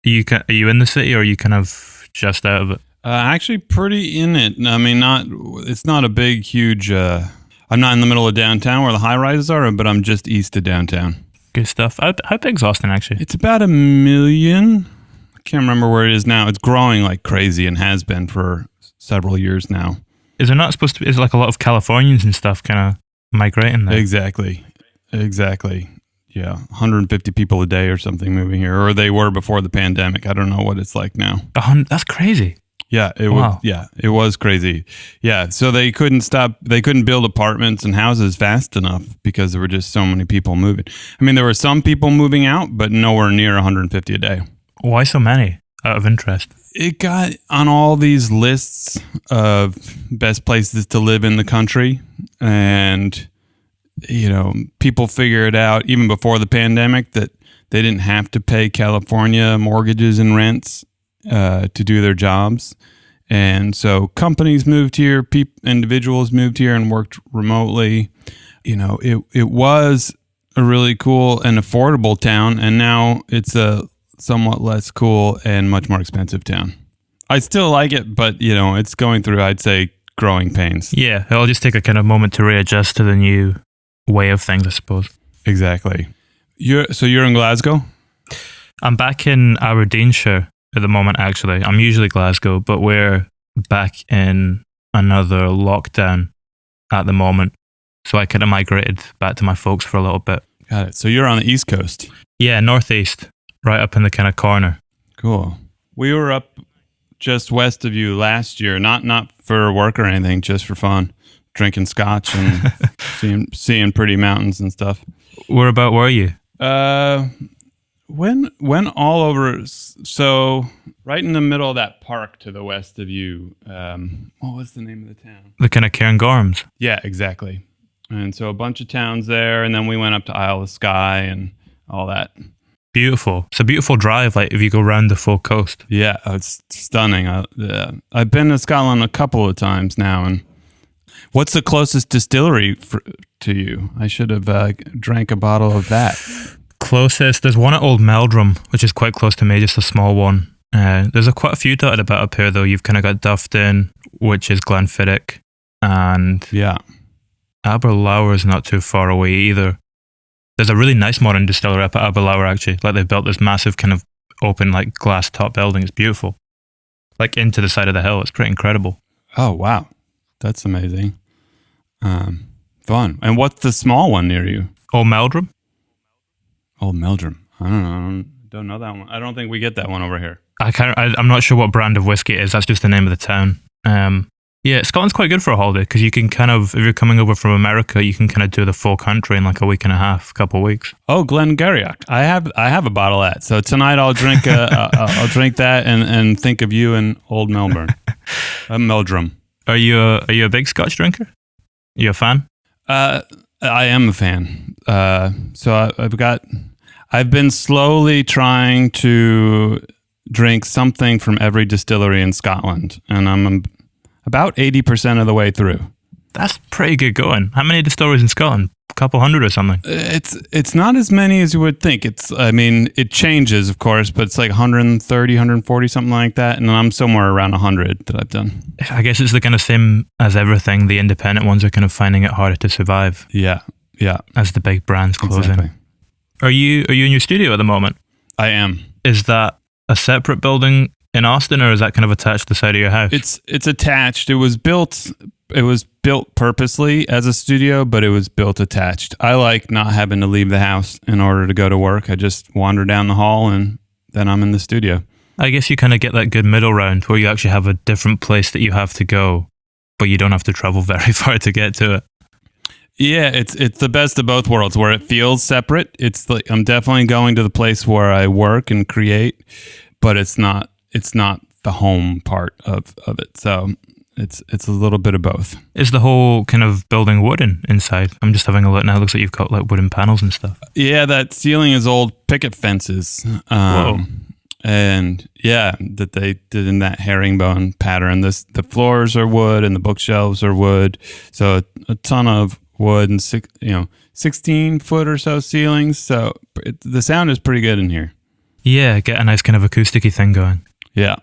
Are you in the city, or are you kind of just out of it? Actually, pretty in it. I mean, it's not a big, huge. I'm not in the middle of downtown where the high rises are, but I'm just east of downtown. Good stuff. How big's Austin actually? It's about 1 million. I can't remember where it is now. It's growing like crazy and has been for several years now. Is there not supposed to be? Is like a lot of Californians and stuff kind of migrating there? Exactly. Yeah, 150 people a day or something moving here, or they were before the pandemic. I don't know what it's like now. That's crazy. Yeah, it was crazy. Yeah, so they couldn't build apartments and houses fast enough because there were just so many people moving. I mean, there were some people moving out, but nowhere near 150 a day. Why so many? Out of interest. It got on all these lists of best places to live in the country, and people figured out even before the pandemic that they didn't have to pay California mortgages and rents to do their jobs. And so companies moved here, individuals moved here and worked remotely. It was a really cool and affordable town, and now it's a somewhat less cool and much more expensive town. I still like it, but it's going through, I'd say, growing pains. Yeah, it'll just take a kind of moment to readjust to the new way of things, I suppose. Exactly. You're in Glasgow? I'm back in Aberdeenshire at the moment, actually. I'm usually Glasgow, but we're back in another lockdown at the moment. So I kind of migrated back to my folks for a little bit. Got it. So you're on the East Coast? Yeah, northeast, right up in the kind of corner. Cool. We were up just west of you last year, not for work or anything, just for fun. Drinking scotch and seeing pretty mountains and stuff. Whereabout were you? When all over. So right in the middle of that park to the west of you. What was the name of the town? The kind of Cairngorms. Yeah, exactly. And so a bunch of towns there, and then we went up to Isle of Skye and all that. Beautiful. It's a beautiful drive, like if you go around the full coast. Yeah, it's stunning. I've been to Scotland a couple of times now, and what's the closest distillery to you? I should have drank a bottle of that. Closest, there's one at Old Meldrum, which is quite close to me, just a small one. There's quite a few dotted about up here, though. You've kind of got Dufton, which is Glenfiddich, and Aberlour is not too far away either. There's a really nice modern distillery up at Aberlour, actually. Like they've built this massive kind of open, like glass top building. It's beautiful. Like into the side of the hill. It's pretty incredible. Oh, wow. That's amazing. Fun. And what's the small one near you? Old Meldrum. Old Meldrum. I don't know. I don't know that one. I don't think we get that one over here. I'm not sure what brand of whiskey it is. That's just the name of the town. Yeah, Scotland's quite good for a holiday because you can kind of, if you're coming over from America, you can kind of do the full country in like a week and a half, couple of weeks. Oh, Glengarioch. I have a bottle of that. So tonight I'll drink I'll drink that and think of you in Old Melbourne. Meldrum. Are you a big Scotch drinker? Are you a fan? I am a fan. So I've been slowly trying to drink something from every distillery in Scotland, and I'm about 80% of the way through. That's pretty good going. How many distilleries in Scotland? A couple hundred or something? It's not as many as you would think. It changes, of course, but it's like 130, 140, something like that. And I'm somewhere around 100 that I've done. I guess it's the kind of same as everything. The independent ones are kind of finding it harder to survive. Yeah. As the big brands closing. Exactly. Are you in your studio at the moment? I am. Is that a separate building in Austin, or is that kind of attached to the side of your house? It's attached. It was built purposely as a studio, but it was built attached. I like not having to leave the house in order to go to work. I just wander down the hall and then I'm in the studio. I guess you kind of get that good middle ground where you actually have a different place that you have to go, but you don't have to travel very far to get to it. Yeah, it's the best of both worlds where it feels separate. It's like I'm definitely going to the place where I work and create, but it's not the home part of it. So it's a little bit of both. Is the whole kind of building wooden inside? I'm just having a look now. It looks like you've got like wooden panels and stuff. Yeah, that ceiling is old picket fences. Whoa. And yeah, that they did in that herringbone pattern. The floors are wood and the bookshelves are wood. So a ton of wood and 16 foot or so ceilings. So the sound is pretty good in here. Yeah, get a nice kind of acousticy thing going. Yeah.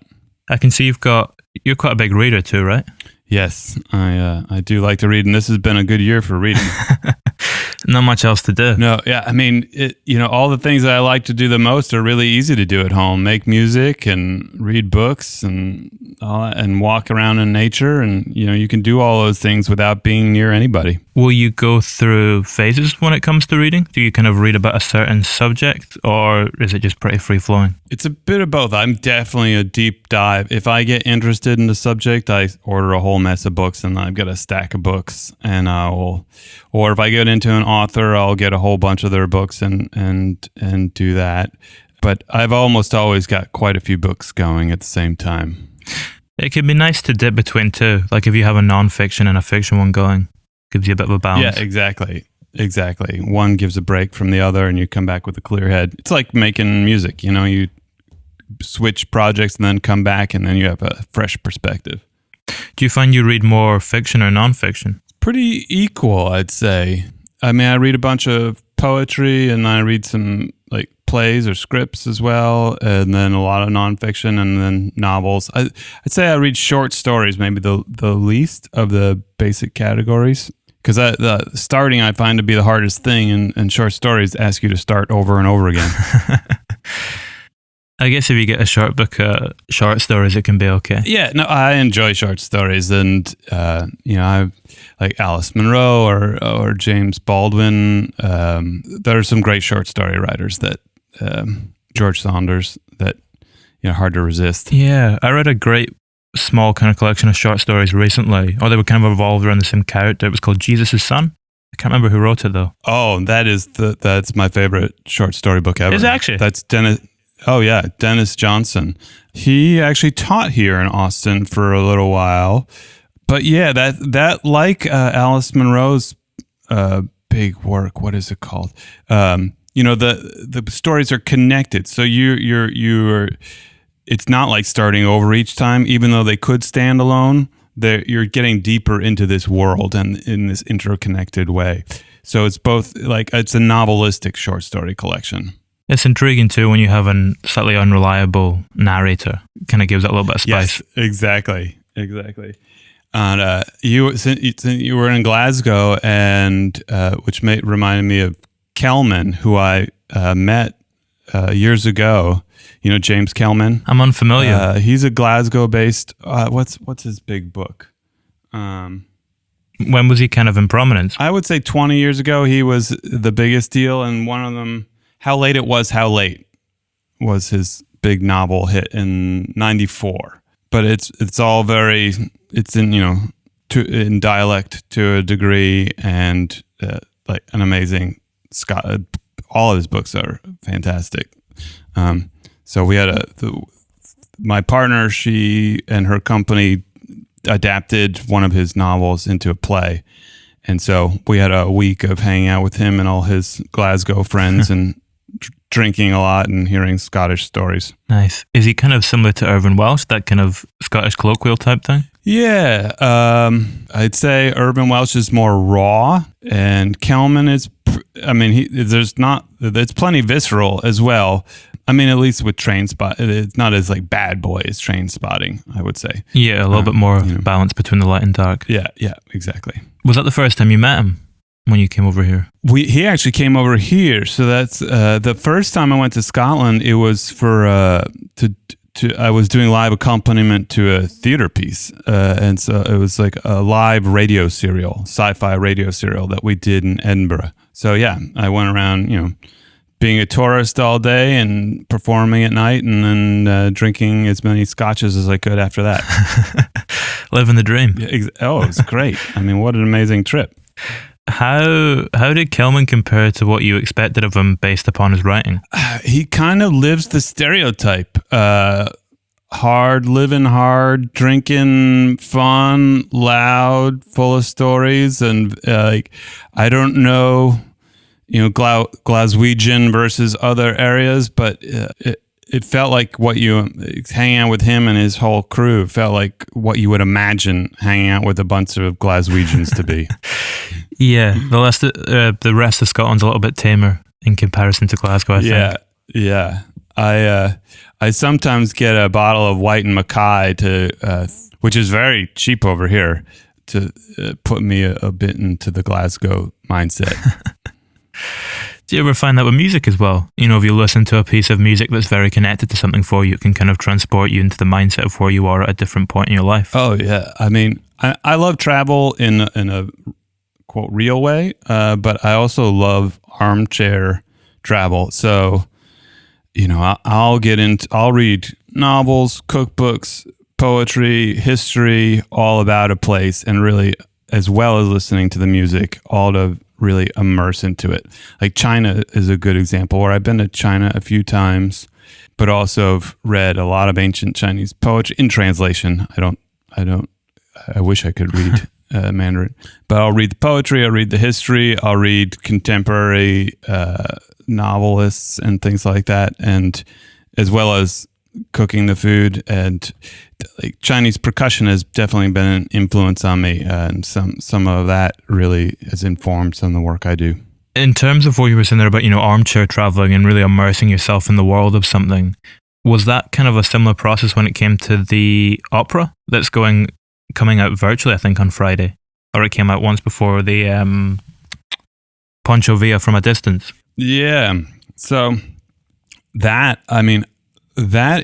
I can see you're quite a big reader too, right? Yes, I do like to read, and this has been a good year for reading. Not much else to do. No, yeah, I mean, all the things that I like to do the most are really easy to do at home. Make music and read books and walk around in nature, and you can do all those things without being near anybody. Will you go through phases when it comes to reading? Do you kind of read about a certain subject, or is it just pretty free-flowing? It's a bit of both. I'm definitely a deep dive. If I get interested in the subject, I order a whole mess of books, and I've got a stack of books, and or if I get into an author, I'll get a whole bunch of their books and do that. But I've almost always got quite a few books going at the same time. It can be nice to dip between two. Like if you have a non-fiction and a fiction one going, gives you a bit of a balance. Yeah, exactly. One gives a break from the other, and you come back with a clear head. It's like making music. You switch projects and then come back, and then you have a fresh perspective. Do you find you read more fiction or non-fiction? Pretty equal, I'd say. I mean, I read a bunch of poetry, and I read some like plays or scripts as well, and then a lot of nonfiction, and then novels. I'd say I read short stories, maybe the least of the basic categories, because the starting I find to be the hardest thing, and short stories ask you to start over and over again. I guess if you get a short book of short stories, it can be okay. Yeah, no, I enjoy short stories, and I like Alice Munro or James Baldwin. There are some great short story writers that George Saunders that hard to resist. Yeah, I read a great small kind of collection of short stories recently, or they were kind of revolved around the same character. It was called Jesus' Son. I can't remember who wrote it though. Oh, that's my favorite short story book ever. Is it actually? That's Dennis. Oh yeah, Dennis Johnson. He actually taught here in Austin for a little while. But yeah, that like Alice Munro's big work. What is it called? The stories are connected. So you're. It's not like starting over each time, even though they could stand alone. You're getting deeper into this world and in this interconnected way. So it's both it's a novelistic short story collection. It's intriguing too when you have a slightly unreliable narrator. Kind of gives it a little bit of spice. Yes, exactly. And you were in Glasgow, and which reminded me of Kelman, who I met years ago. James Kelman. I'm unfamiliar. He's a Glasgow-based. What's his big book? When was he kind of in prominence? I would say 20 years ago he was the biggest deal, and one of them, How Late It Was, How Late, was his big novel hit in '94. But it's all it's in dialect to a degree, and like an amazing all of his books are fantastic. So we had my partner, she and her company adapted one of his novels into a play. And so we had a week of hanging out with him and all his Glasgow friends and drinking a lot and hearing Scottish stories. Nice. Is he kind of similar to Irvine Welsh, that kind of Scottish colloquial type thing? Yeah. I'd say Irvine Welsh is more raw, and Kelman is, it's plenty visceral as well. I mean, at least with Train Spot, it's not as like Bad Boy as Train Spotting, I would say. Yeah, a little bit more balance between the light and dark. Yeah, exactly. Was that the first time you met him when you came over here? He actually came over here. So that's the first time I went to Scotland. It was for I was doing live accompaniment to a theater piece, and so it was like a live radio serial, sci-fi radio serial that we did in Edinburgh. So yeah, I went around, being a tourist all day and performing at night, and then drinking as many scotches as I could after that. Living the dream. Yeah, it was great. I mean, what an amazing trip. How did Kelman compare to what you expected of him based upon his writing? He kind of lives the stereotype. Hard, living hard, drinking, fun, loud, full of stories. And I don't know, Glaswegian versus other areas, but it felt like hanging out with him and his whole crew felt like what you would imagine hanging out with a bunch of Glaswegians to be. Yeah, the rest of Scotland's a little bit tamer in comparison to Glasgow, I think. Yeah. I sometimes get a bottle of White and Mackay which is very cheap over here, to put me a bit into the Glasgow mindset. Do you ever find that with music as well? You know, if you listen to a piece of music that's very connected to something for you, it can kind of transport you into the mindset of where you are at a different point in your life. Oh, yeah. I mean, I love travel in a quote real way, but I also love armchair travel. So, you know, I'll read novels, cookbooks, poetry, history, all about a place, and really, as well as listening to the music, all to really immerse into it. Like China is a good example, where I've been to China a few times, but also have read a lot of ancient Chinese poetry in translation. I wish I could read Mandarin, but I'll read the poetry, I'll read the history, I'll read contemporary novelists and things like that, and as well as cooking the food. And like Chinese percussion has definitely been an influence on me, and some of that really has informed some of the work I do. In terms of what you were saying there about, you know, armchair traveling and really immersing yourself in the world of something, was that kind of a similar process when it came to the opera that's coming out virtually, I think, on Friday, or it came out once before, the Pancho Villa from a Distance? Yeah. So that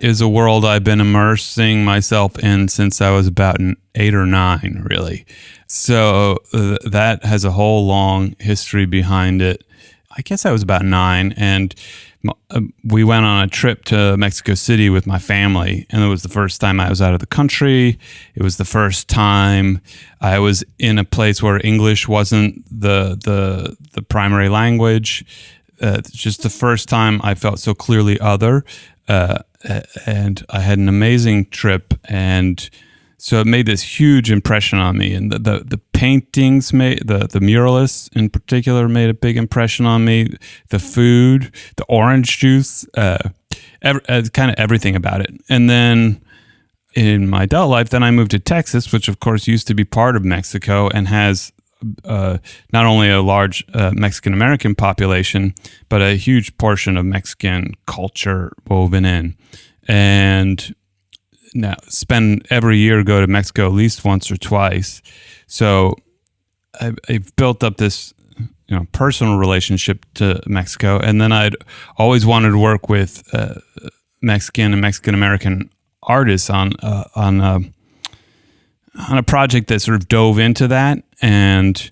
is a world I've been immersing myself in since I was about 8 or 9, really. So that has a whole long history behind it. I guess I was about 9, and we went on a trip to Mexico City with my family, and it was the first time I was out of the country. It was the first time I was in a place where English wasn't the primary language. Just the first time I felt so clearly other. And I had an amazing trip, and so it made this huge impression on me. And the paintings the muralists in particular made a big impression on me. The food, the orange juice, kind of everything about it. And then in my adult life, then I moved to Texas, which of course used to be part of Mexico and has not only a large Mexican-American population, but a huge portion of Mexican culture woven in. And now every year go to Mexico at least once or twice. So I've built up this, you know, personal relationship to Mexico. And then I'd always wanted to work with Mexican and Mexican-American artists on a project that sort of dove into that. And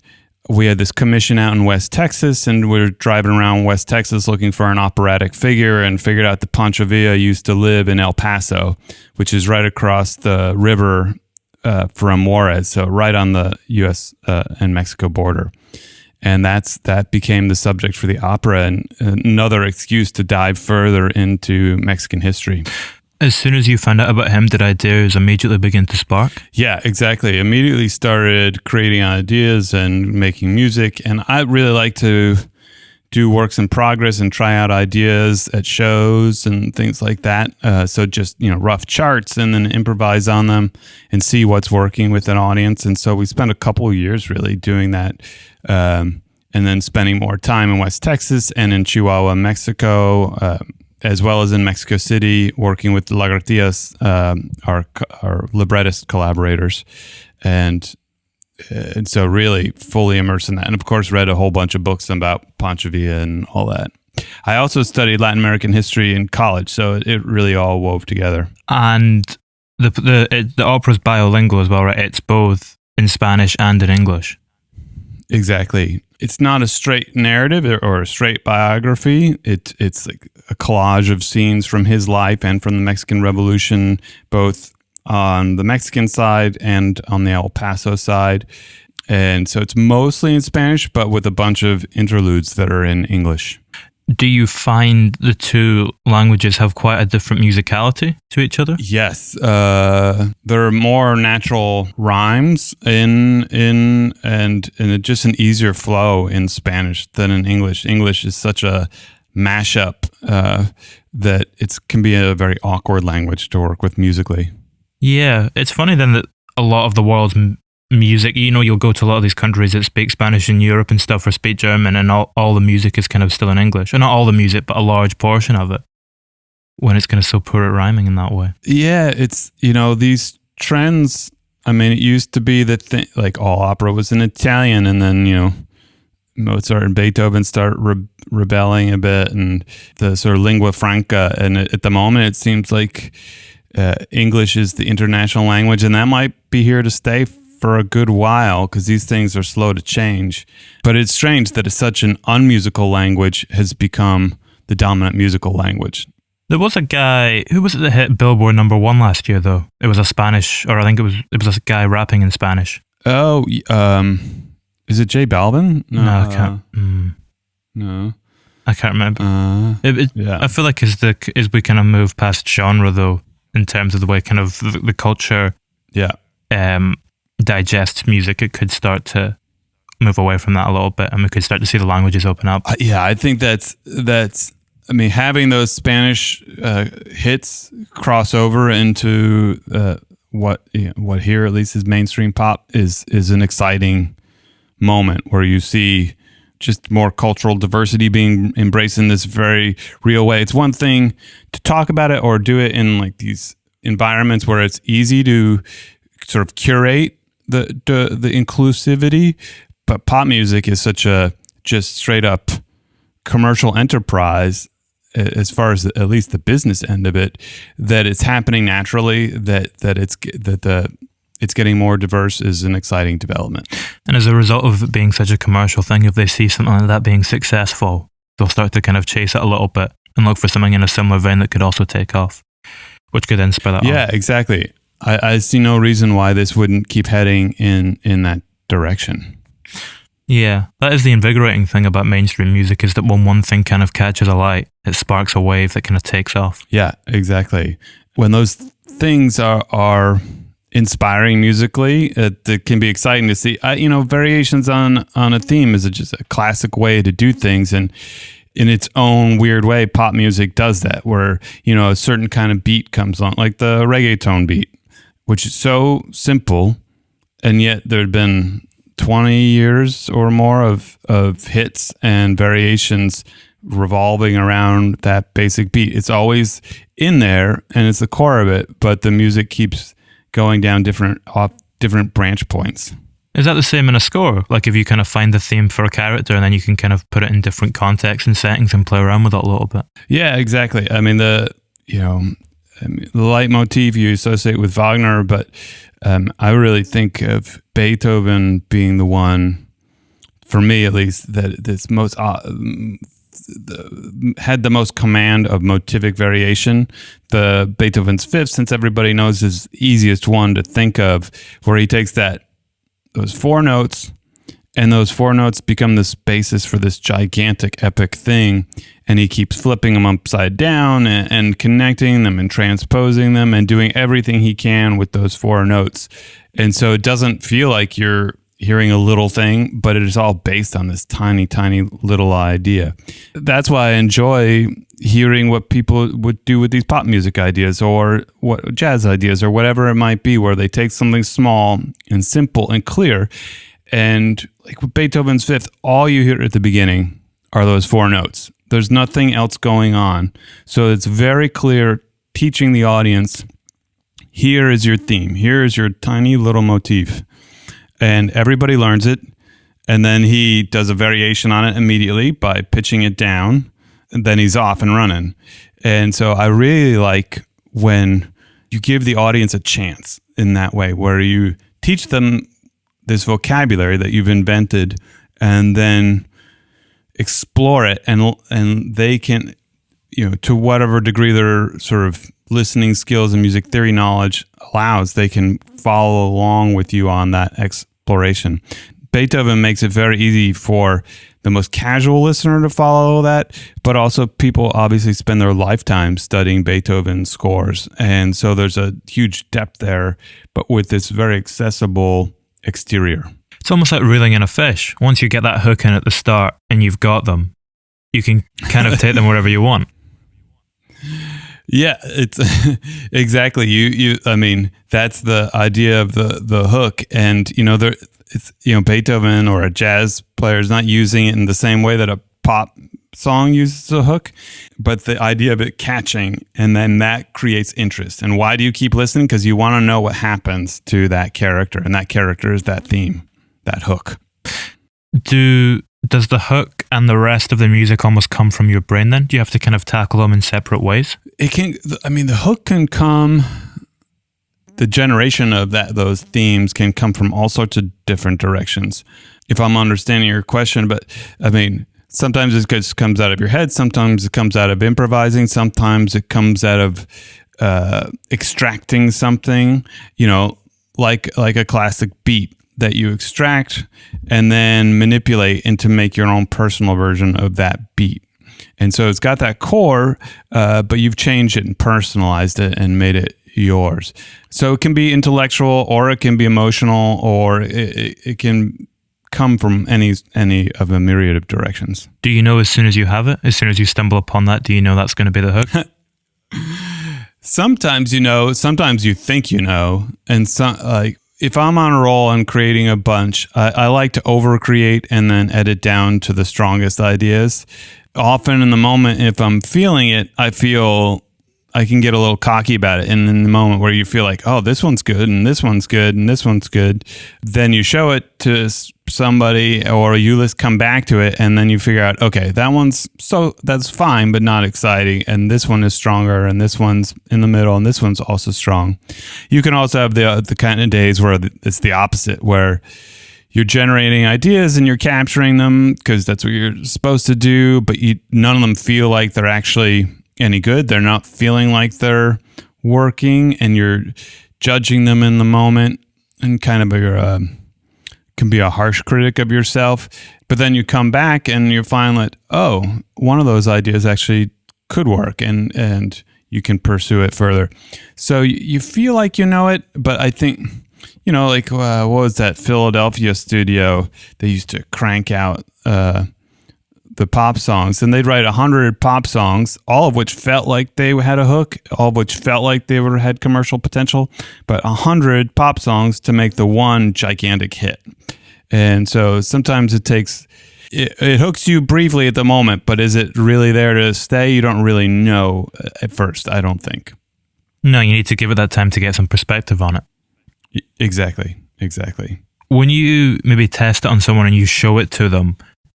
we had this commission out in West Texas, and we were driving around West Texas looking for an operatic figure, and figured out that Pancho Villa used to live in El Paso, which is right across the river from Juarez, so right on the U.S. And Mexico border. And that became the subject for the opera, and another excuse to dive further into Mexican history. As soon as you found out about him, did ideas immediately begin to spark? Yeah, exactly. Immediately started creating ideas and making music. And I really like to do works in progress and try out ideas at shows and things like that. So just, you know, rough charts and then improvise on them and see what's working with an audience. And so we spent a couple of years really doing that. And then spending more time in West Texas and in Chihuahua, Mexico, as well as in Mexico City, working with the Lagartillas, our librettist collaborators. And so really fully immersed in that. And of course, read a whole bunch of books about Pancho Villa and all that. I also studied Latin American history in college, so it really all wove together. And the opera's bilingual as well, right? It's both in Spanish and in English. Exactly. It's not a straight narrative or a straight biography. It's like a collage of scenes from his life and from the Mexican Revolution, both on the Mexican side and on the El Paso side. And so it's mostly in Spanish, but with a bunch of interludes that are in English. Do you find the two languages have quite a different musicality to each other? Yes. There are more natural rhymes and just an easier flow in Spanish than in English. English is such a mashup that it can be a very awkward language to work with musically. Yeah, it's funny then that a lot of the world's music, you know, you'll go to a lot of these countries that speak Spanish in Europe and stuff, or speak German, and all the music is kind of still in English. Or not all the music, but a large portion of it. when it's kind of so poor at rhyming in that way. Yeah, it's, these trends. I mean, it used to be that like all opera was in Italian, and then, Mozart and Beethoven start rebelling a bit, and the sort of lingua franca. And at the moment, it seems like English is the international language, and that might be here to stay for a good while because these things are slow to change. But it's strange that such an unmusical language has become the dominant musical language. There was a guy, who was it that hit Billboard #1 last year, though? It was a Spanish, or I think it was a guy rapping in Spanish. Oh, is it J Balvin? No, I can't. No, I can't remember. Yeah. I feel like as we kind of move past genre, though, in terms of the way kind of the culture, digests music, it could start to move away from that a little bit, and we could start to see the languages open up. I think that's. I mean, having those Spanish hits cross over into what here at least is mainstream pop is an exciting moment where you see just more cultural diversity being embraced in this very real way. It's one thing to talk about it or do it in like these environments where it's easy to sort of curate the inclusivity, but pop music is such a just straight up commercial enterprise as far as at least the business end of it, that it's happening naturally, that it's getting more diverse is an exciting development. And as a result of it being such a commercial thing, if they see something like that being successful, they'll start to kind of chase it a little bit and look for something in a similar vein that could also take off, which could then spur that on. Yeah, exactly. I see no reason why this wouldn't keep heading in that direction. Yeah, that is the invigorating thing about mainstream music, is that when one thing kind of catches a light, it sparks a wave that kind of takes off. Yeah, exactly. When those things are inspiring musically, it can be exciting to see. Variations on a theme is just a classic way to do things, and in its own weird way, pop music does that, where a certain kind of beat comes on, like the reggaeton beat, which is so simple, and yet there had been 20 years or more of hits and variations revolving around that basic beat. It's always in there, and it's the core of it, but the music keeps going down different branch points. Is that the same in a score? Like if you kind of find the theme for a character and then you can kind of put it in different contexts and settings and play around with it a little bit? Yeah, exactly. I mean, the leitmotif you associate with Wagner, but I really think of Beethoven being the one, for me at least, that this most had the most command of motivic variation. The Beethoven's Fifth, since everybody knows, is the easiest one to think of, where he takes those four notes, and those four notes become this basis for this gigantic epic thing, and he keeps flipping them upside down and connecting them and transposing them and doing everything he can with those four notes. And so it doesn't feel like you're hearing a little thing, but it is all based on this tiny, tiny little idea. That's why I enjoy hearing what people would do with these pop music ideas or what jazz ideas or whatever it might be, where they take something small and simple and clear. And like with Beethoven's Fifth, all you hear at the beginning are those four notes. There's nothing else going on. So it's very clear, teaching the audience, here is your theme. Here is your tiny little motif. And everybody learns it. And then he does a variation on it immediately by pitching it down. And then he's off and running. And so I really like when you give the audience a chance in that way, where you teach them this vocabulary that you've invented and then explore it, and they can, to whatever degree their sort of listening skills and music theory knowledge allows, they can follow along with you on that exploration. Beethoven makes it very easy for the most casual listener to follow that, but also people obviously spend their lifetime studying Beethoven scores. And so there's a huge depth there, but with this very accessible exterior. It's almost like reeling in a fish. Once you get that hook in at the start and you've got them, you can kind of take them wherever you want. Yeah, it's exactly. I mean, that's the idea of the hook. And, Beethoven or a jazz player is not using it in the same way that a pop song uses a hook, but the idea of it catching, and then that creates interest. And why do you keep listening? Because you want to know what happens to that character, and that character is that theme, that hook. Does the hook and the rest of the music almost come from your brain then? Do you have to kind of tackle them in separate ways? It can. I mean, the hook can come. The generation of those themes can come from all sorts of different directions. If I'm understanding your question, but I mean, sometimes it just comes out of your head. Sometimes it comes out of improvising. Sometimes it comes out of extracting something. You know, like a classic beat that you extract and then manipulate into make your own personal version of that beat. And so it's got that core, but you've changed it and personalized it and made it yours. So it can be intellectual, or it can be emotional, or it can come from any of a myriad of directions. Do you know as soon as you have it? As soon as you stumble upon that, do you know that's going to be the hook? Sometimes you know, sometimes you think you know, and if I'm on a roll and creating a bunch, I like to over-create and then edit down to the strongest ideas. Often in the moment, if I'm feeling it, I feel I can get a little cocky about it. And in the moment where you feel like, oh, this one's good, and this one's good, and this one's good, then you show it to somebody, or you come back to it, and then you figure out, okay, that's fine, but not exciting. And this one is stronger, and this one's in the middle, and this one's also strong. You can also have the kind of days where it's the opposite, where you're generating ideas and you're capturing them because that's what you're supposed to do, but none of them feel like they're actually any good. They're not feeling like they're working, and you're judging them in the moment, and kind of can be a harsh critic of yourself. But then you come back and you find that, oh, one of those ideas actually could work, and you can pursue it further. So you feel like you know it, but I think, you know, like what was that Philadelphia studio? They used to crank out the pop songs, and they'd write 100 pop songs, all of which felt like they had a hook, all of which felt like they had commercial potential, but 100 pop songs to make the one gigantic hit. And so sometimes it hooks you briefly at the moment, but is it really there to stay? You don't really know at first, I don't think. No, you need to give it that time to get some perspective on it. Exactly. When you maybe test it on someone and you show it to them,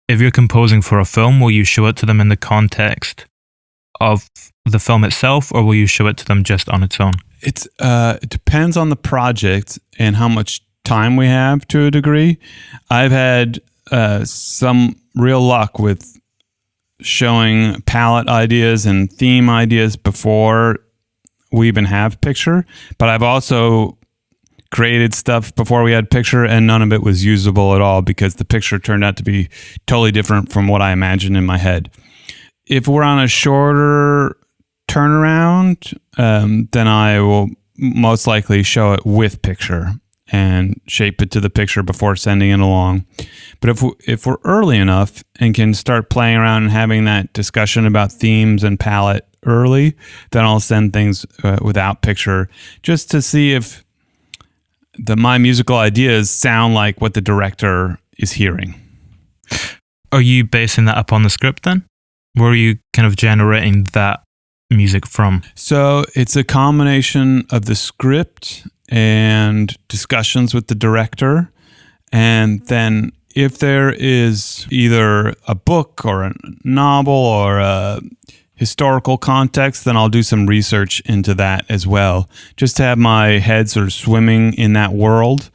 if you're composing for a film, will you show it to them in the context of the film itself, or will you show it to them just on its own? It depends on the project and how much time we have to a degree. I've had some real luck with showing palette ideas and theme ideas before we even have picture, but I've also created stuff before we had picture, and none of it was usable at all because the picture turned out to be totally different from what I imagined in my head. If we're on a shorter turnaround, then I will most likely show it with picture and shape it to the picture before sending it along. But if we're early enough and can start playing around and having that discussion about themes and palette early, then I'll send things without picture, just to see if my musical ideas sound like what the director is hearing. Are you basing that up on the script then? Where are you kind of generating that music from? So it's a combination of the script and discussions with the director. And then if there is either a book or a novel or a historical context, then I'll do some research into that as well, just to have my head sort of swimming in that world.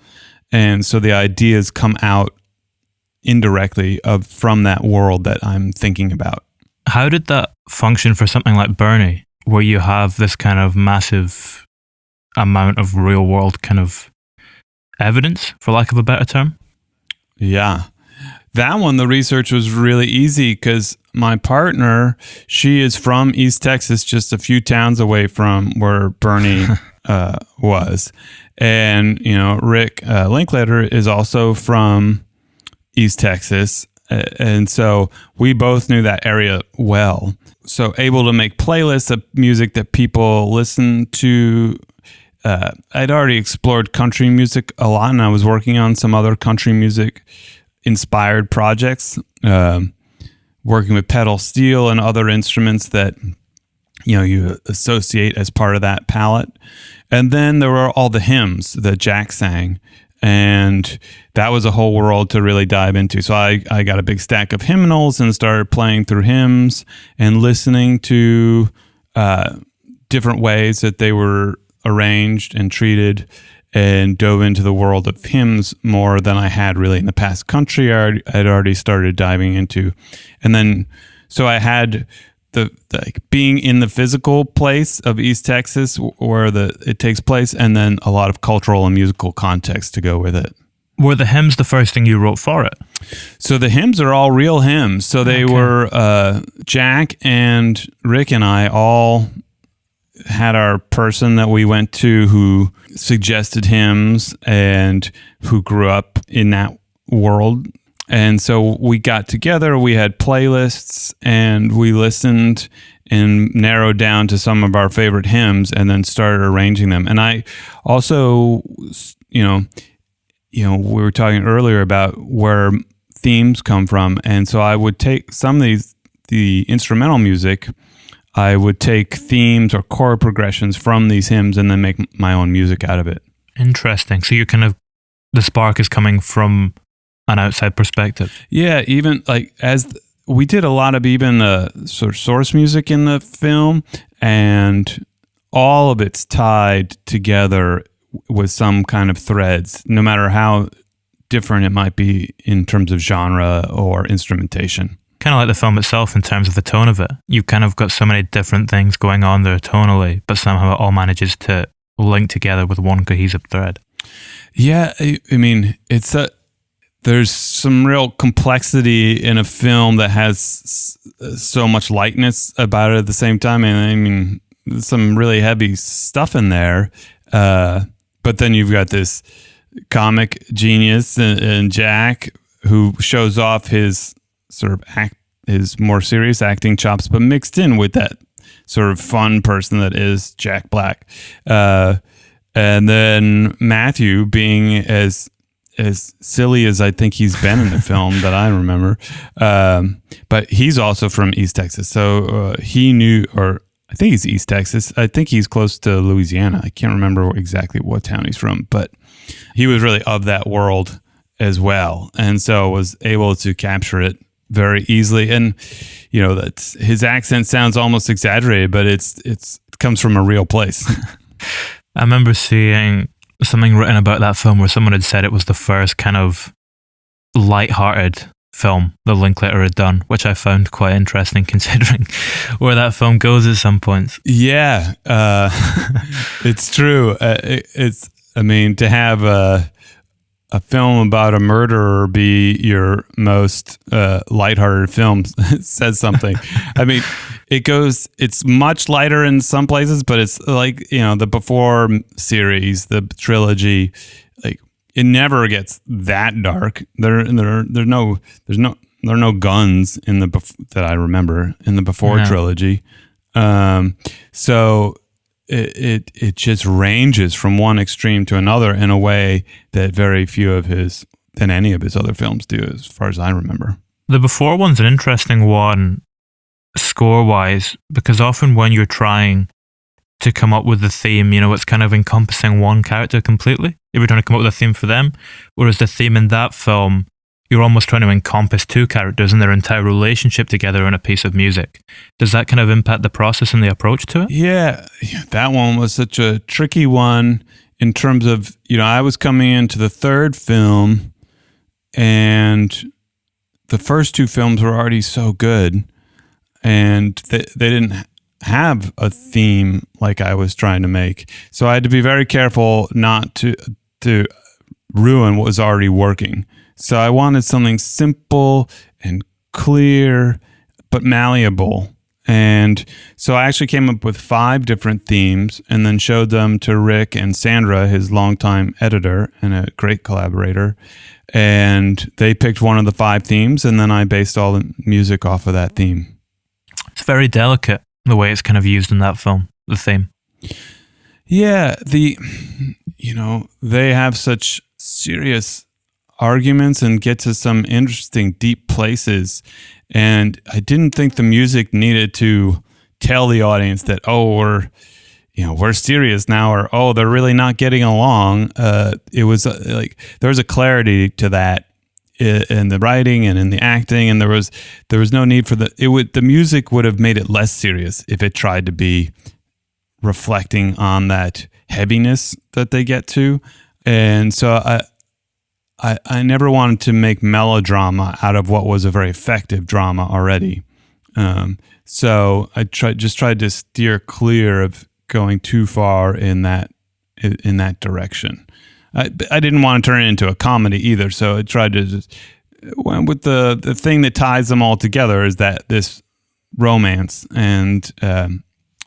And so the ideas come out indirectly from that world that I'm thinking about. How did that function for something like Bernie, where you have this kind of massive amount of real world kind of evidence, for lack of a better term? Yeah. That one, the research was really easy because my partner, she is from East Texas, just a few towns away from where Bernie was. And, you know, Rick Linklater is also from East Texas. And so we both knew that area well. So able to make playlists of music that people listen to. I'd already explored country music a lot, and I was working on some other country music inspired projects working with pedal steel and other instruments that you associate as part of that palette. And then there were all the hymns that Jack sang, and that was a whole world to really dive into. So I got a big stack of hymnals and started playing through hymns and listening to different ways that they were arranged and treated, and dove into the world of hymns more than I had really in the past. Country I'd already started diving into. And then, so I had the being in the physical place of East Texas where it takes place, and then a lot of cultural and musical context to go with it. Were the hymns the first thing you wrote for it? So the hymns are all real hymns. So they were, Jack and Rick and I all had our person that we went to who suggested hymns and who grew up in that world. And so we got together, we had playlists, and we listened and narrowed down to some of our favorite hymns and then started arranging them. And I also, we were talking earlier about where themes come from. And so I would take some of the instrumental music, I would take themes or chord progressions from these hymns and then make my own music out of it. Interesting. So you the spark is coming from an outside perspective. Yeah, even we did a lot of even sort of source music in the film, and all of it's tied together with some kind of threads, no matter how different it might be in terms of genre or instrumentation. Kind of like the film itself in terms of the tone of it. You've kind of got so many different things going on there tonally, but somehow it all manages to link together with one cohesive thread. Yeah, I mean, there's some real complexity in a film that has so much lightness about it at the same time. And I mean, there's some really heavy stuff in there. But then you've got this comic genius and Jack, who shows off his sort of his more serious acting chops, but mixed in with that sort of fun person that is Jack Black. And then Matthew being as silly as I think he's been in the film that I remember. But he's also from East Texas. So he knew, or I think he's East Texas. I think he's close to Louisiana. I can't remember exactly what town he's from, but he was really of that world as well. And so was able to capture it very easily. And, that's his accent sounds almost exaggerated, but it comes from a real place. I remember seeing something written about that film where someone had said it was the first kind of light-hearted film that Linklater had done, which I found quite interesting considering where that film goes at some points. Yeah, it's true. To have a film about a murderer be your most lighthearted film says something. I mean, it's much lighter in some places, but it's like, the Before series, the trilogy, like it never gets that dark. There are no guns in that I remember in the Before trilogy. So it just ranges from one extreme to another in a way that very few than any of his other films do, as far as I remember. The Before one's an interesting one score-wise, because often when you're trying to come up with the theme, it's kind of encompassing one character completely. If you're trying to come up with a theme for them, whereas the theme in that film, you're almost trying to encompass two characters and their entire relationship together in a piece of music. Does that kind of impact the process and the approach to it? Yeah, that one was such a tricky one in terms of, I was coming into the third film and the first two films were already so good, and they didn't have a theme like I was trying to make. So I had to be very careful not to ruin what was already working. So I wanted something simple and clear, but malleable. And so I actually came up with 5 different themes and then showed them to Rick and Sandra, his longtime editor and a great collaborator. And they picked one of the 5 themes, and then I based all the music off of that theme. It's very delicate, the way it's kind of used in that film, the theme. Yeah, they have such serious arguments and get to some interesting deep places. And I didn't think the music needed to tell the audience that, oh, we're serious now, or oh, they're really not getting along. It was like there was a clarity to that in the writing and in the acting, and there was no need for the music would have made it less serious if it tried to be reflecting on that heaviness that they get to. And so I never wanted to make melodrama out of what was a very effective drama already. So I tried to steer clear of going too far in that direction. I didn't want to turn it into a comedy either, so I tried to just went with the thing that ties them all together is that this romance, and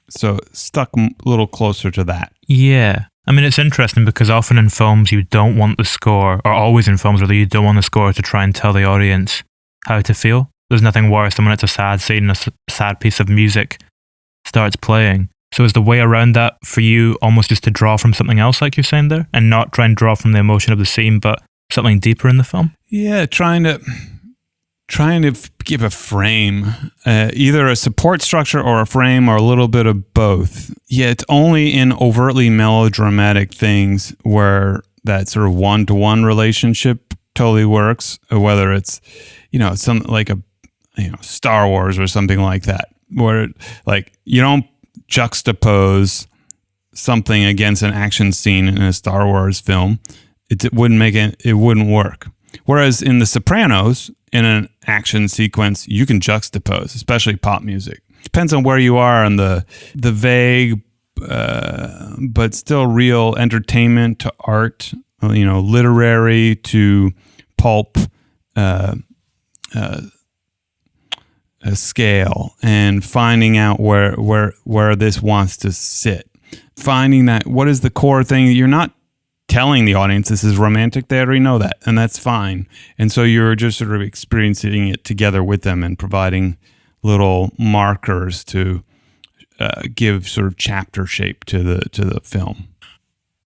so stuck a little closer to that. Yeah. I mean, it's interesting because often in films you don't want the score, or always in films really, you don't want the score to try and tell the audience how to feel. There's nothing worse than when it's a sad scene and a sad piece of music starts playing. So is the way around that for you almost just to draw from something else, like you're saying there, and not try and draw from the emotion of the scene, but something deeper in the film? Yeah, trying to give a frame, either a support structure or a frame or a little bit of both. Yeah, it's only in overtly melodramatic things where that sort of one-to-one relationship totally works, whether it's, something like Star Wars or something like that, where like you don't juxtapose something against an action scene in a Star Wars film. It wouldn't work. Whereas in The Sopranos, in an action sequence, you can juxtapose, especially pop music. Depends on where you are on the vague, but still real entertainment to art, literary to pulp scale, and finding out where this wants to sit. Finding that what is the core thing. You're not telling the audience this is romantic. They already know that, and that's fine. And so you're just sort of experiencing it together with them and providing little markers to give sort of chapter shape to the film.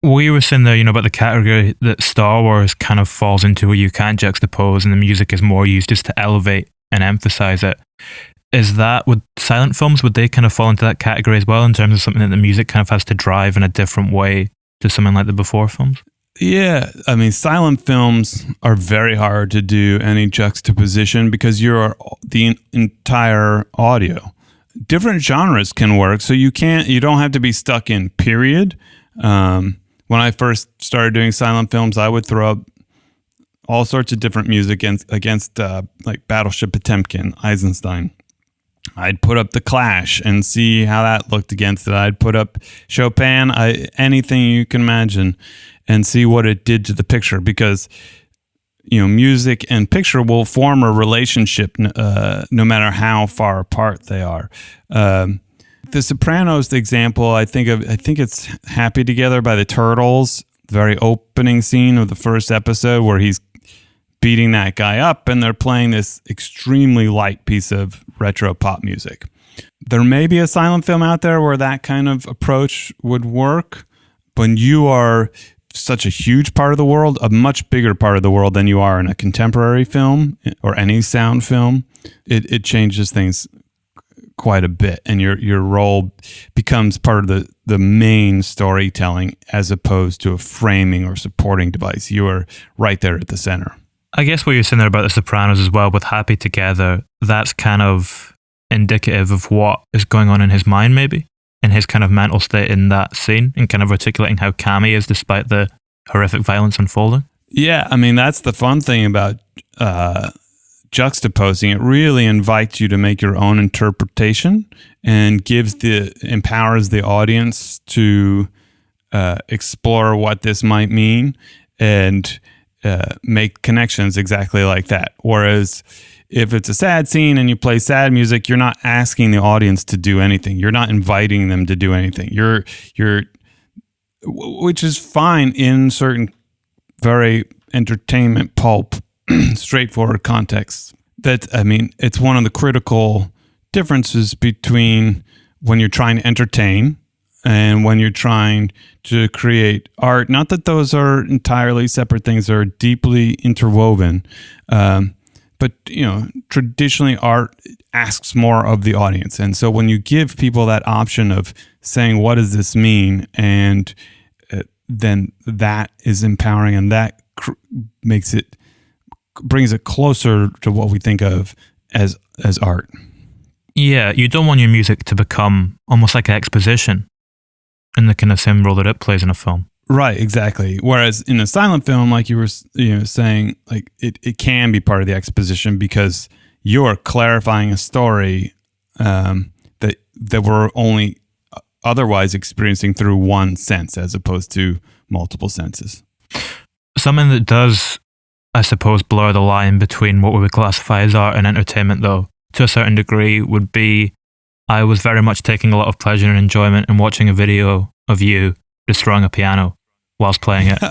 Well, you were saying there, about the category that Star Wars kind of falls into where you can't juxtapose and the music is more used just to elevate and emphasize it. Is that, with silent films, would they kind of fall into that category as well in terms of something that the music kind of has to drive in a different way to something like the before films? Yeah, I mean, silent films are very hard to do any juxtaposition because you're the entire audio. Different genres can work, so you don't have to be stuck in period. When I first started doing silent films, I would throw up all sorts of different music against like Battleship Potemkin, Eisenstein. I'd put up The Clash and see how that looked against it. I'd put up Chopin, anything you can imagine, and see what it did to the picture, because music and picture will form a relationship no matter how far apart they are. The Sopranos example, I think it's Happy Together by the Turtles, the very opening scene of the first episode where he's beating that guy up and they're playing this extremely light piece of retro pop music. There may be a silent film out there where that kind of approach would work. When you are such a huge part of the world, a much bigger part of the world than you are in a contemporary film or any sound film, it changes things quite a bit, and your role becomes part of the main storytelling as opposed to a framing or supporting device. You are right there at the center. I guess what you're saying there about The Sopranos as well, with Happy Together, that's kind of indicative of what is going on in his mind, maybe, in his kind of mental state in that scene, and kind of articulating how calm he is despite the horrific violence unfolding. Yeah, I mean, that's the fun thing about juxtaposing. It really invites you to make your own interpretation and empowers the audience to explore what this might mean and make connections exactly like that. Whereas if it's a sad scene and you play sad music, you're not asking the audience to do anything. You're not inviting them to do anything. Which is fine in certain very entertainment pulp straightforward contexts. It's one of the critical differences between when you're trying to entertain and when you're trying to create art. Not that those are entirely separate things; they're deeply interwoven. But traditionally, art asks more of the audience, and so when you give people that option of saying, "What does this mean?" and then that is empowering, and that brings it closer to what we think of as art. Yeah, you don't want your music to become almost like an exposition in the kind of same role that it plays in a film. Right, exactly. Whereas in a silent film, like you were saying, like it can be part of the exposition because you're clarifying a story that we're only otherwise experiencing through one sense as opposed to multiple senses. Something that does, I suppose, blur the line between what we would classify as art and entertainment, though, to a certain degree, would be I was very much taking a lot of pleasure and enjoyment in watching a video of you destroying a piano whilst playing it.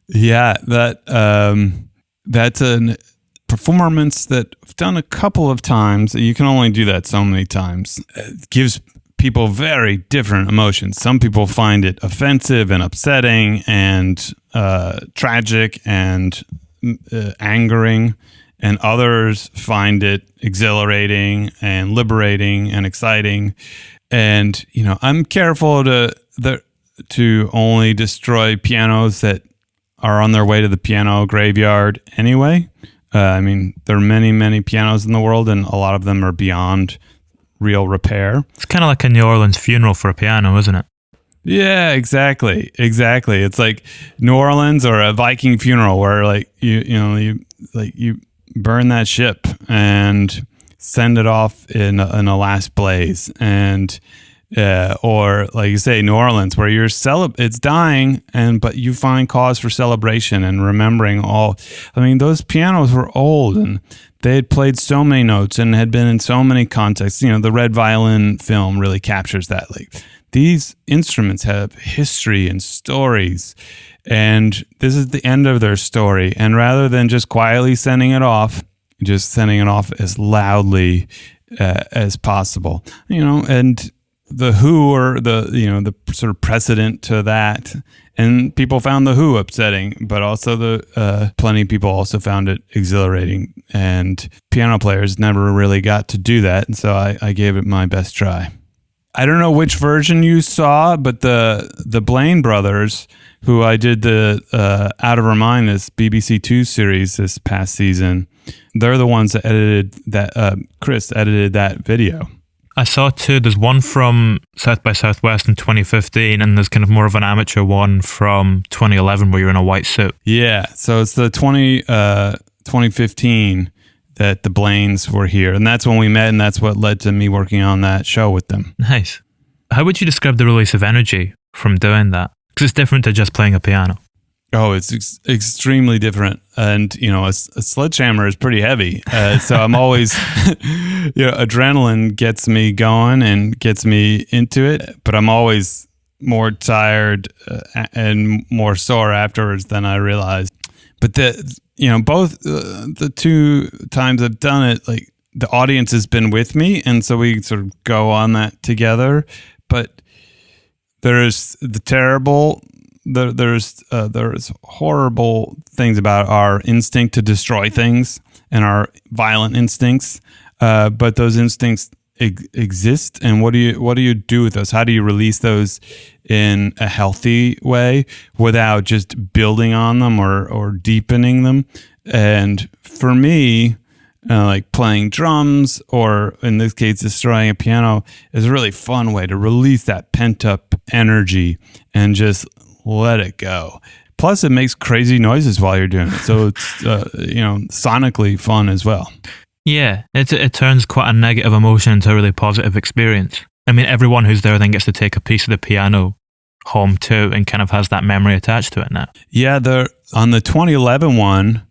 Yeah, that's a performance that I've done a couple of times. You can only do that so many times. It gives people very different emotions. Some people find it offensive and upsetting and tragic and angering, and others find it exhilarating and liberating and exciting. And I'm careful to only destroy pianos that are on their way to the piano graveyard anyway. I mean, there are many, many pianos in the world, and a lot of them are beyond real repair. It's kind of like a New Orleans funeral for a piano, isn't it? Yeah, exactly. It's like New Orleans or a Viking funeral where like you burn that ship and send it off in a last blaze, and or like you say, New Orleans, where you're it's dying, but you find cause for celebration and remembering all. I mean, those pianos were old and they had played so many notes and had been in so many contexts. The Red Violin film really captures that. Like, these instruments have history and stories, and this is the end of their story. And rather than just quietly sending it off as loudly as possible, and the Who are the sort of precedent to that, and people found the Who upsetting, but also plenty of people also found it exhilarating, and piano players never really got to do that, and so I gave it my best try. I don't know which version you saw, but the Blaine brothers, who I did the Out of Her Mind, this BBC Two series this past season, they're the ones that edited that. Chris edited that video. I saw two. There's one from South by Southwest in 2015, and there's kind of more of an amateur one from 2011 where you're in a white suit. Yeah, so it's the 2015 that the Blaines were here, and that's when we met, and that's what led to me working on that show with them. Nice. How would you describe the release of energy from doing that? Because it's different to just playing a piano. Oh, it's extremely different. And, a sledgehammer is pretty heavy. So I'm always, adrenaline gets me going and gets me into it, but I'm always more tired and more sore afterwards than I realized. But both the two times I've done it, like, the audience has been with me, and so we sort of go on that together. But there's there's horrible things about our instinct to destroy things and our violent instincts, but those instincts exist. And what do you do with those? How do you release those in a healthy way without just building on them or deepening them? And for me, like playing drums, or in this case, destroying a piano, is a really fun way to release that pent up energy and just let it go. Plus, it makes crazy noises while you're doing it, so it's sonically fun as well. Yeah, it turns quite a negative emotion into a really positive experience. I mean, everyone who's there then gets to take a piece of the piano home too, and kind of has that memory attached to it now. Yeah, on the 2011 one,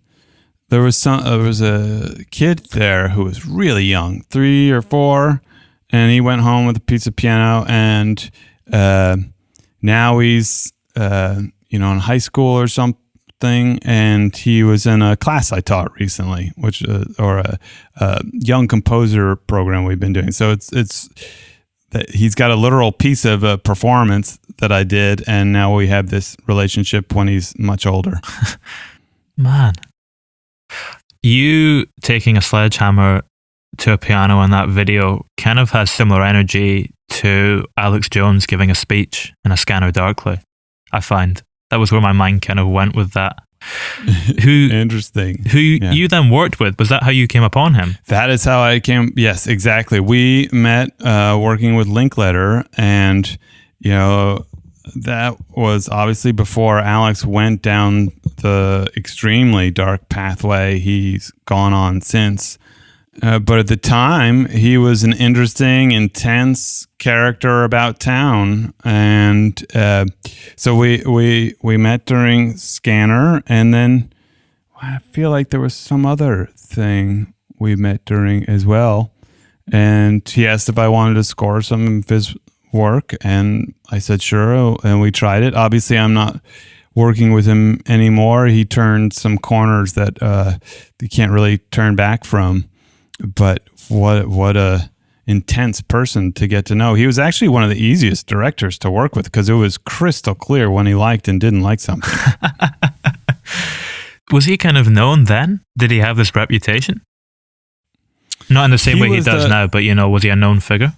there was a kid there who was really young, 3 or 4, and he went home with a piece of piano, and now he's in high school or something, and he was in a class I taught recently, or a young composer program we've been doing. So it's that he's got a literal piece of a performance that I did, and now we have this relationship when he's much older. Man, you taking a sledgehammer to a piano in that video kind of has similar energy to Alex Jones giving a speech in A Scanner Darkly. I find that was where my mind kind of went with that. Interesting. Who you then worked with? Was that how you came upon him? That is how I came. Yes, exactly. We met working with Linklater, and that was obviously before Alex went down the extremely dark pathway he's gone on since. But at the time, he was an interesting, intense character about town, and so we met during Scanner, and then I feel like there was some other thing we met during as well. And he asked if I wanted to score some of his work, and I said sure, and we tried it. Obviously, I'm not working with him anymore. He turned some corners that you can't really turn back from. But what a intense person to get to know. He was actually one of the easiest directors to work with because it was crystal clear when he liked and didn't like something. Was he kind of known then? Did he have this reputation? Not in the same way he does now, but was he a known figure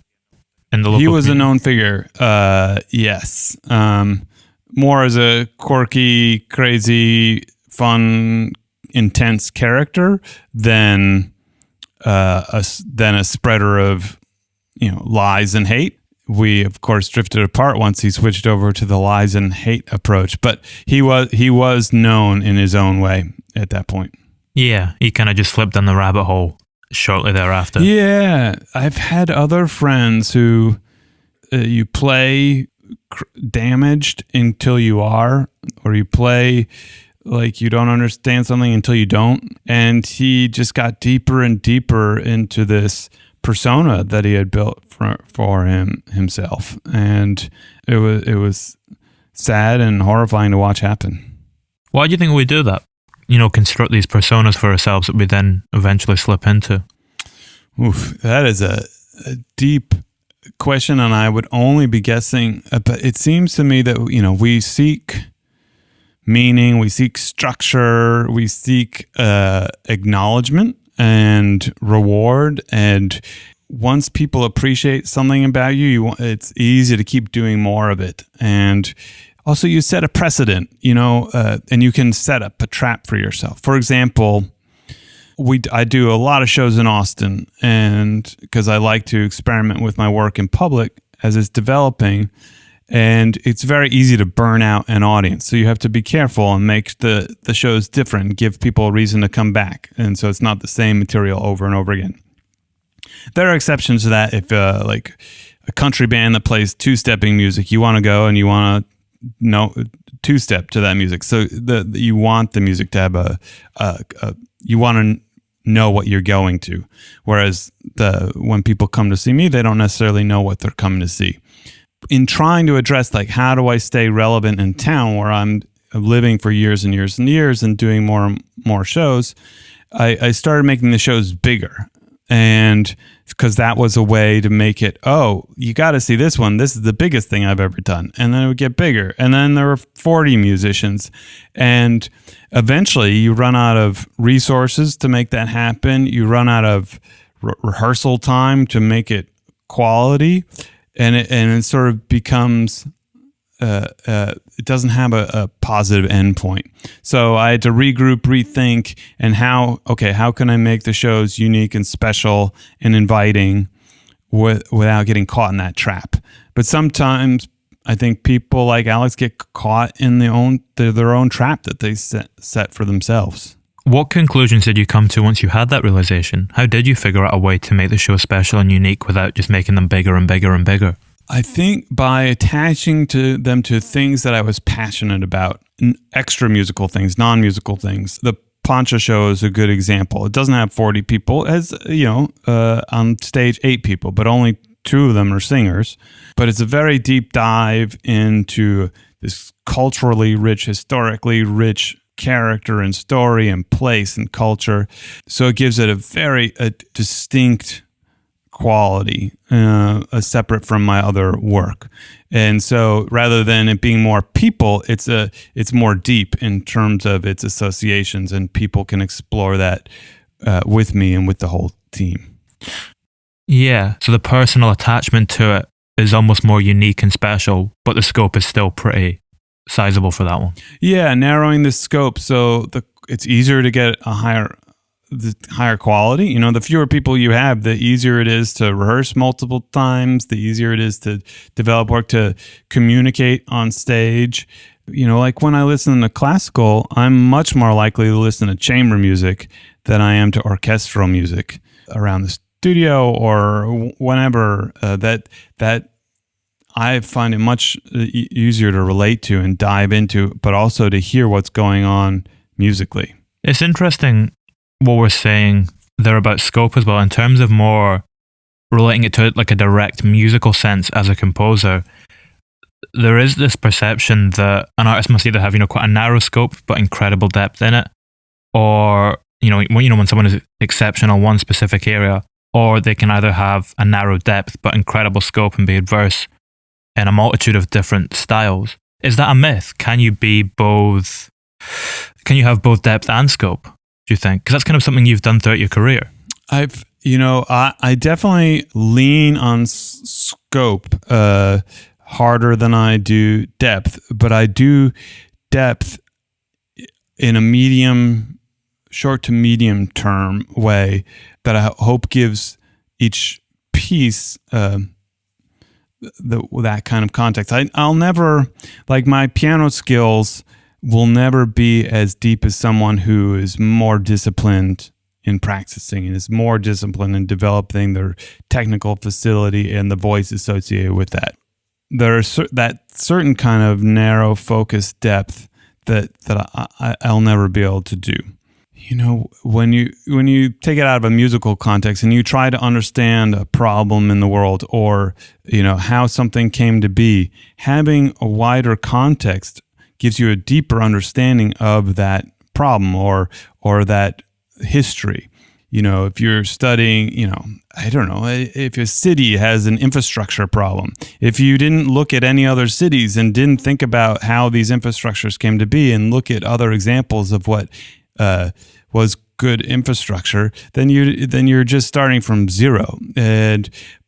in the local He was community? a known figure, yes. More as a quirky, crazy, fun, intense character than a spreader of lies and hate. We of course drifted apart once he switched over to the lies and hate approach, but he was known in his own way at that point. Yeah, he kind of just slipped down the rabbit hole shortly thereafter. Yeah, I've had other friends who you play damaged until you are, or you play like you don't understand something until you don't. And he just got deeper and deeper into this persona that he had built for himself. And it was sad and horrifying to watch happen. Why do you think we do that? Construct these personas for ourselves that we then eventually slip into. Oof, that is a deep question, and I would only be guessing. But it seems to me that we seek meaning, we seek structure, we seek acknowledgement and reward. And once people appreciate something about you, it's easy to keep doing more of it. And also, you set a precedent, and you can set up a trap for yourself. For example, I do a lot of shows in Austin, and because I like to experiment with my work in public as it's developing. And it's very easy to burn out an audience. So you have to be careful and make the shows different, give people a reason to come back. And so it's not the same material over and over again. There are exceptions to that. If like a country band that plays two-stepping music, you want to go and you want to know two-step to that music. So you want the music to have you want to know what you're going to. Whereas when people come to see me, they don't necessarily know what they're coming to see. In trying to address how do I stay relevant in town where I'm living for years and years and years and doing more and more shows, I started making the shows bigger. And because that was a way to make it, you got to see this one. This is the biggest thing I've ever done. And then it would get bigger. And then there were 40 musicians. And eventually you run out of resources to make that happen. You run out of rehearsal time to make it quality. And it sort of becomes, it doesn't have a positive endpoint. So I had to regroup, rethink, and how can I make the shows unique and special and inviting without getting caught in that trap? But sometimes I think people like Alex get caught in their own trap that they set for themselves. What conclusions did you come to once you had that realization? How did you figure out a way to make the show special and unique without just making them bigger and bigger and bigger? I think by attaching them to things that I was passionate about, extra musical things, non-musical things. The Pancha show is a good example. It doesn't have 40 people. It has, on stage 8 people, but only 2 of them are singers. But it's a very deep dive into this culturally rich, historically rich character and story and place and culture. So it gives it a very distinct quality, separate from my other work. And so rather than it being more people, it's more deep in terms of its associations, and people can explore that with me and with the whole team. Yeah, so the personal attachment to it is almost more unique and special, but the scope is still pretty sizable for that one. Yeah, narrowing the scope so it's easier to get the higher quality. You know, the fewer people you have, the easier it is to rehearse multiple times, the easier it is to develop work, to communicate on stage. You know, like when I listen to classical, I'm much more likely to listen to chamber music than I am to orchestral music around the studio or whenever. That I find it much easier to relate to and dive into, but also to hear what's going on musically. It's interesting what we're saying there about scope as well, in terms of more relating it to like a direct musical sense as a composer. There is this perception that an artist must either have, you know, quite a narrow scope but incredible depth in it, or when someone is exceptional in one specific area, or they can either have a narrow depth but incredible scope and be adverse in a multitude of different styles. Is that a myth? Can you have both depth and scope, do you think? Because that's kind of something you've done throughout your career. I definitely lean on scope harder than I do depth, but I do depth in a short to medium term way that I hope gives each piece that kind of context. I'll never, like, my piano skills will never be as deep as someone who is more disciplined in practicing and is more disciplined in developing their technical facility and the voice associated with that. There's that certain kind of narrow focus depth that I'll never be able to do. You know, when you take it out of a musical context and you try to understand a problem in the world, or, you know, how something came to be, having a wider context gives you a deeper understanding of that problem or that history. You know, if you're studying, you know, I don't know, if a city has an infrastructure problem, if you didn't look at any other cities and didn't think about how these infrastructures came to be and look at other examples of what was good infrastructure, then you're just starting from zero.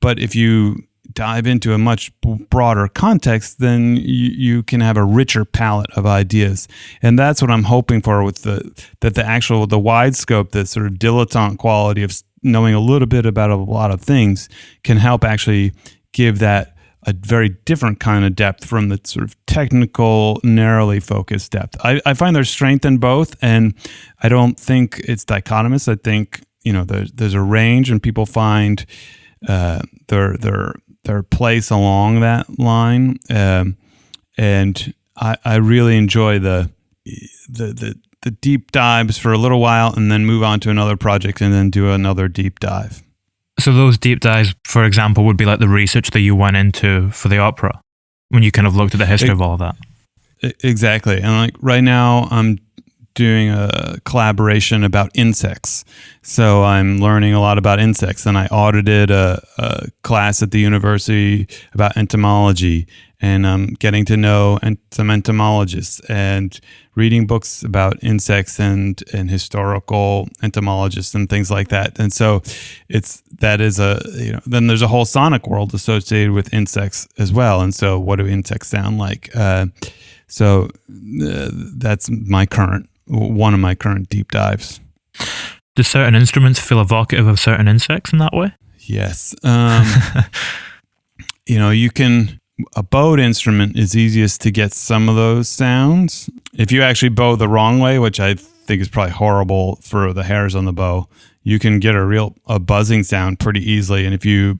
But if you dive into a much broader context, then you can have a richer palette of ideas. And that's what I'm hoping for with the wide scope, the sort of dilettante quality of knowing a little bit about a lot of things can help actually give that a very different kind of depth from the sort of technical, narrowly focused depth. I find there's strength in both, and I don't think it's dichotomous. I think, you know, there's a range, and people find their place along that line, and I really enjoy the deep dives for a little while, and then move on to another project, and then do another deep dive. So those deep dives, for example, would be like the research that you went into for the opera, when you kind of looked at the history of all of that. Exactly. And like right now I'm doing a collaboration about insects. So I'm learning a lot about insects, and I audited a class at the university about entomology, and I'm getting to know some entomologists and reading books about insects and historical entomologists and things like that. And so then there's a whole sonic world associated with insects as well. And so what do insects sound like? So that's one of my current deep dives. Do certain instruments feel evocative of certain insects in that way? Yes. You know, a bowed instrument is easiest to get some of those sounds. If you actually bow the wrong way, which I think is probably horrible for the hairs on the bow, you can get a buzzing sound pretty easily. And if you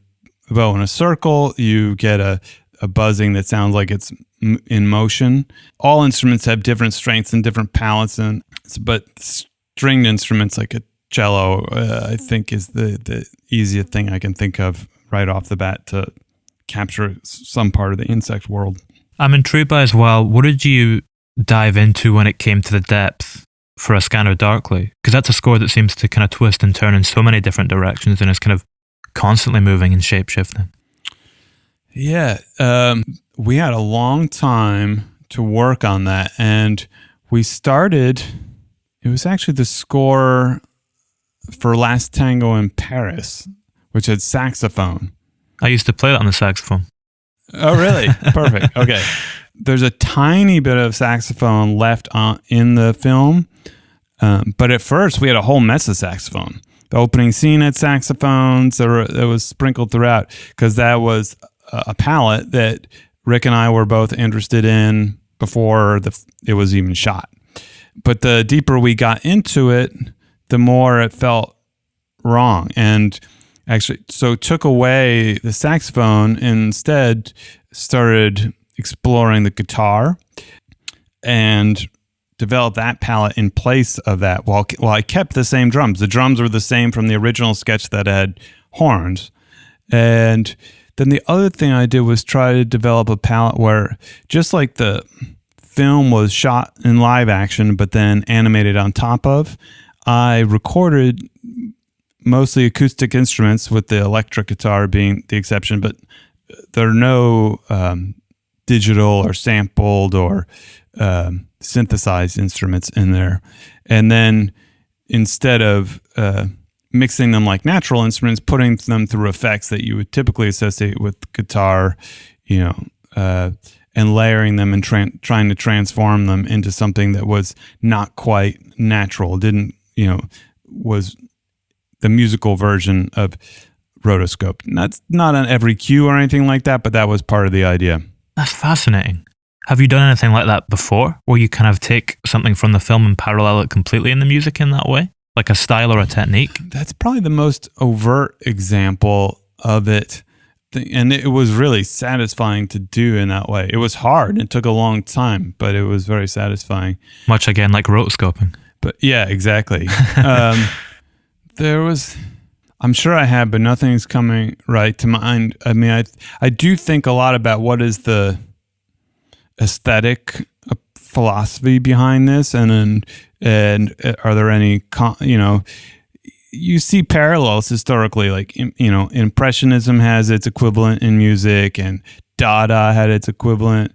bow in a circle, you get a buzzing that sounds like it's in motion. All instruments have different strengths and different palettes, but stringed instruments like a cello, I think, is the easiest thing I can think of right off the bat to capture some part of the insect world. I'm intrigued by as well, what did you dive into when it came to the depth for A Scanner Darkly? Because that's a score that seems to kind of twist and turn in so many different directions, and is kind of constantly moving and shape-shifting. Yeah. We had a long time to work on that. And we started, it was actually the score for Last Tango in Paris, which had saxophone. I used to play that on the saxophone. Oh, really? Perfect. Okay. There's a tiny bit of saxophone left in the film, but at first we had a whole mess of saxophone. The opening scene had saxophones. It was sprinkled throughout because that was a palette that Rick and I were both interested in before it was even shot. But the deeper we got into it, the more it felt wrong. And actually, so took away the saxophone and instead started exploring the guitar and developed that palette in place of that while I kept the same drums. The drums were the same from the original sketch that had horns. And then the other thing I did was try to develop a palette where, just like the film was shot in live action but then animated on top of, I recorded mostly acoustic instruments, with the electric guitar being the exception, but there are no digital or sampled or synthesized instruments in there. And then instead of mixing them like natural instruments, putting them through effects that you would typically associate with guitar, and layering them and trying to transform them into something that was not quite natural, was the musical version of rotoscope. And that's not on every cue or anything like that, but that was part of the idea. That's fascinating. Have you done anything like that before, where you kind of take something from the film and parallel it completely in the music in that way? Like a style or a technique? That's probably the most overt example of it. And it was really satisfying to do in that way. It was hard. It took a long time, but it was very satisfying. Much again like rotoscoping. But yeah, exactly. I'm sure I have, but nothing's coming right to mind. I mean, I do think a lot about what is the aesthetic philosophy behind this, and are there any, you see parallels historically, like, Impressionism has its equivalent in music, and Dada had its equivalent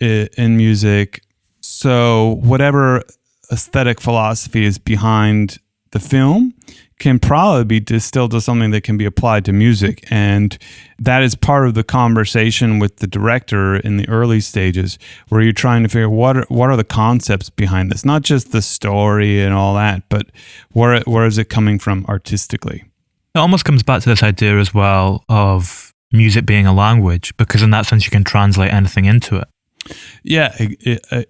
in music. So whatever aesthetic philosophy is behind the film can probably be distilled to something that can be applied to music. And that is part of the conversation with the director in the early stages, where you're trying to figure what are the concepts behind this, not just the story and all that, but where is it coming from artistically? It almost comes back to this idea as well of music being a language, because in that sense you can translate anything into it. Yeah,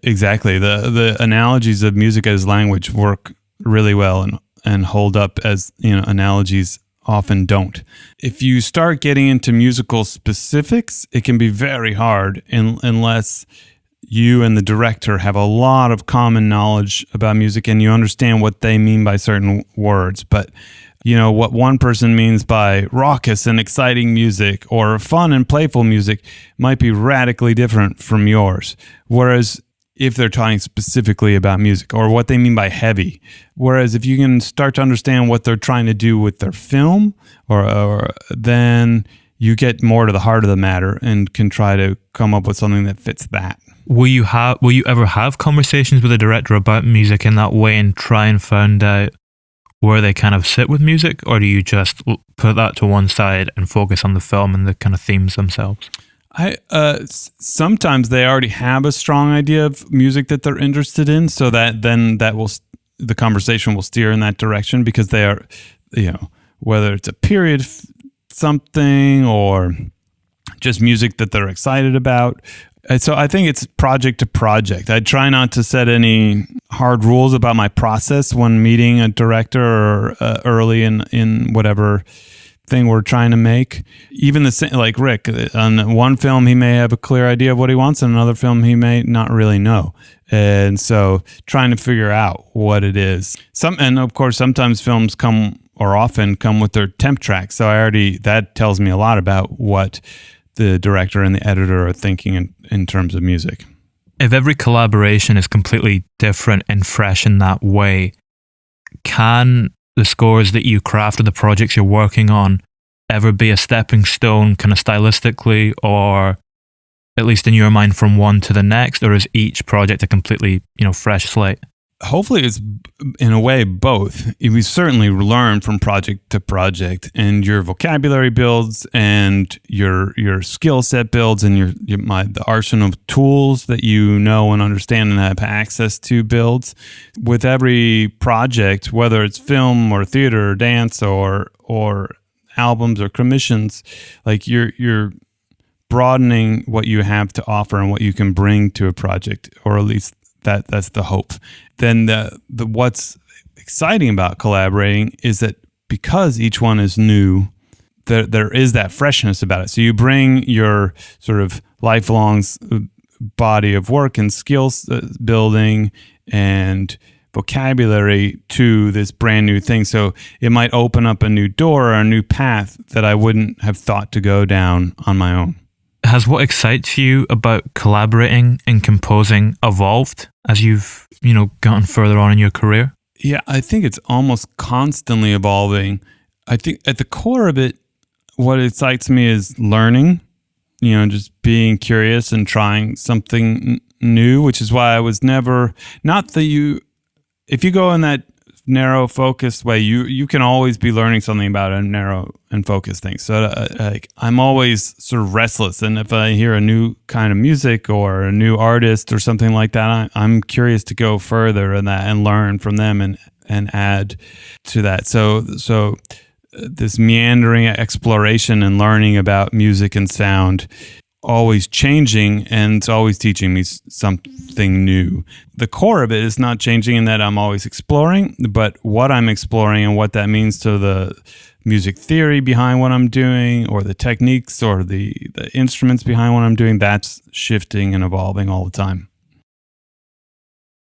exactly. The analogies of music as language work really well and hold up as, analogies often don't. If you start getting into musical specifics, it can be very hard unless you and the director have a lot of common knowledge about music and you understand what they mean by certain words. But what one person means by raucous and exciting music or fun and playful music might be radically different from yours. Whereas if they're talking specifically about music, or what they mean by heavy. Whereas if you can start to understand what they're trying to do with their film, or then you get more to the heart of the matter and can try to come up with something that fits that. Will you ever have conversations with a director about music in that way and try and find out where they kind of sit with music, or do you just put that to one side and focus on the film and the kind of themes themselves? Sometimes they already have a strong idea of music that they're interested in, so that then the conversation will steer in that direction, because they are, whether it's a period something or just music that they're excited about. And so I think it's project to project. I try not to set any hard rules about my process when meeting a director or early in whatever thing we're trying to make. Even the same, like Rick, on one film he may have a clear idea of what he wants, and another film he may not really know. And so trying to figure out what it is. And of course sometimes films often come with their temp track. So that tells me a lot about what the director and the editor are thinking in terms of music. If every collaboration is completely different and fresh in that way, can the scores that you craft or the projects you're working on ever be a stepping stone kind of stylistically, or at least in your mind from one to the next, or is each project a completely, fresh slate? Hopefully it's in a way both. We certainly learn from project to project, and your vocabulary builds and your skill set builds, and the arsenal of tools that you know and understand and have access to builds. With every project, whether it's film or theater or dance or albums or commissions, like you're broadening what you have to offer and what you can bring to a project, or at least that's the hope. Then the what's exciting about collaborating is that because each one is new, there is that freshness about it. So you bring your sort of lifelong body of work and skills building and vocabulary to this brand new thing. So it might open up a new door or a new path that I wouldn't have thought to go down on my own. Has what excites you about collaborating and composing evolved as you've, gotten further on in your career? Yeah, I think it's almost constantly evolving. I think at the core of it, what excites me is learning, just being curious and trying something new, which is why I was never, if you go in that narrow focused way, you can always be learning something about a narrow and focused thing. So I'm always sort of restless, and if I hear a new kind of music or a new artist or something like that, I'm curious to go further in that and learn from them and add to that. So this meandering exploration and learning about music and sound, always changing, and it's always teaching me something new. The core of it is not changing in that I'm always exploring, but what I'm exploring and what that means to the music theory behind what I'm doing, or the techniques or the instruments behind what I'm doing, that's shifting and evolving all the time.